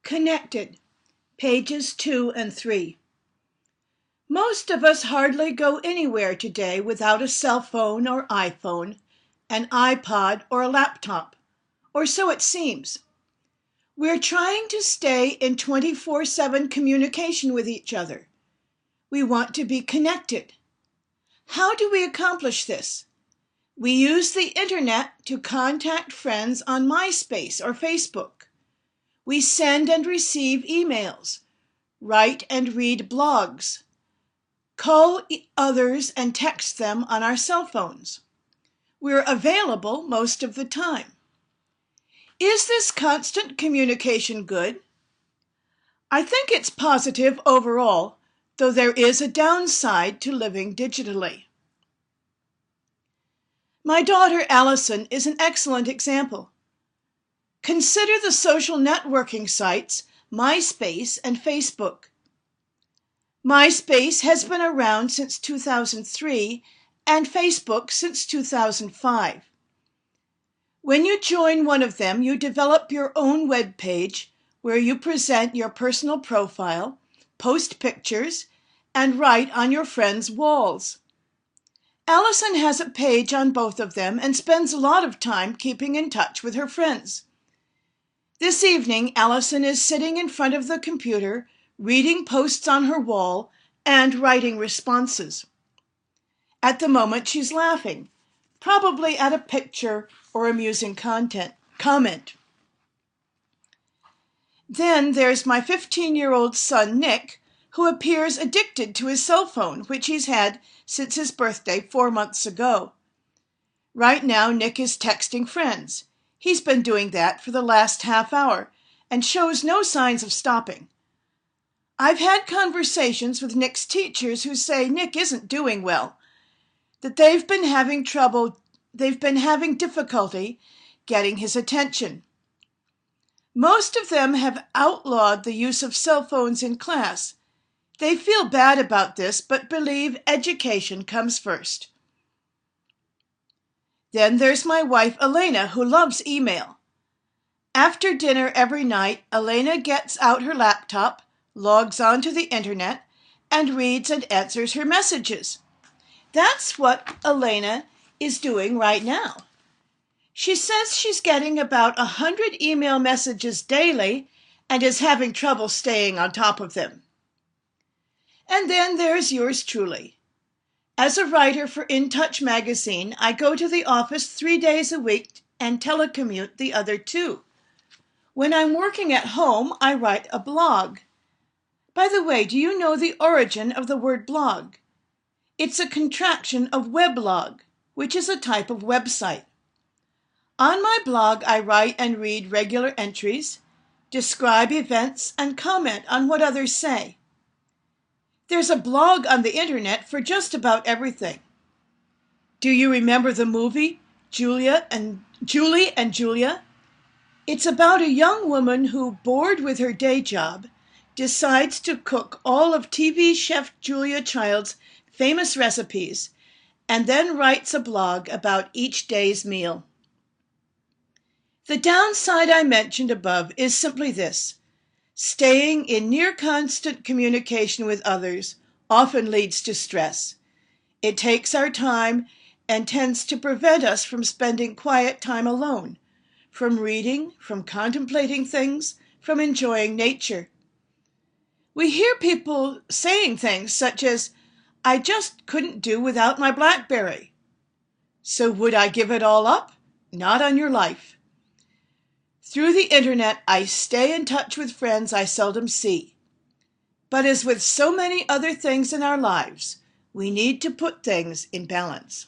Connected, pages 2 and 3. Most of us hardly go anywhere today without a cell phone or iPhone, an iPod or a laptop, or so it seems. We're trying to stay in 24/7 communication with each other. We want to be connected. How do we accomplish this? We use the internet to contact friends on MySpace or Facebook. We send and receive emails, write and read blogs, call others and text them on our cell phones. We're available most of the time. Is this constant communication good? I think it's positive overall, though there is a downside to living digitally. My daughter Allison is an excellent example. Consider the social networking sites MySpace and Facebook. MySpace has been around since 2003 and Facebook since 2005. When you join one of them, you develop your own web page where you present your personal profile, post pictures, and write on your friends' walls. Allison has a page on both of them and spends a lot of time keeping in touch with her friends. This evening, Allison is sitting in front of the computer, reading posts on her wall and writing responses. At the moment, she's laughing, probably at a picture or amusing comment. Then there's my 15-year-old son, Nick, who appears addicted to his cell phone, which he's had since his birthday 4 months ago. Right now, Nick is texting friends. He's been doing that for the last half hour and shows no signs of stopping. I've had conversations with Nick's teachers who say Nick isn't doing well, that they've been having difficulty getting his attention. Most of them have outlawed the use of cell phones in class. They feel bad about this, but believe education comes first. Then there's my wife, Elena, who loves email. After dinner every night, Elena gets out her laptop, logs onto the internet, and reads and answers her messages. That's what Elena is doing right now. She says she's getting about 100 email messages daily and is having trouble staying on top of them. And then there's yours truly. As a writer for In Touch magazine, I go to the office 3 days a week and telecommute the other 2. When I'm working at home, I write a blog. By the way, do you know the origin of the word blog? It's a contraction of weblog, which is a type of website. On my blog, I write and read regular entries, describe events, and comment on what others say. There's a blog on the internet for just about everything. Do you remember the movie Julie and Julia? It's about a young woman who, bored with her day job, decides to cook all of TV chef Julia Child's famous recipes and then writes a blog about each day's meal. The downside I mentioned above is simply this. Staying in near constant communication with others often leads to stress. It takes our time and tends to prevent us from spending quiet time alone, from reading, from contemplating things, from enjoying nature. We hear people saying things such as, "I just couldn't do without my BlackBerry." So would I give it all up? Not on your life. Through the internet, I stay in touch with friends I seldom see. But as with so many other things in our lives, we need to put things in balance.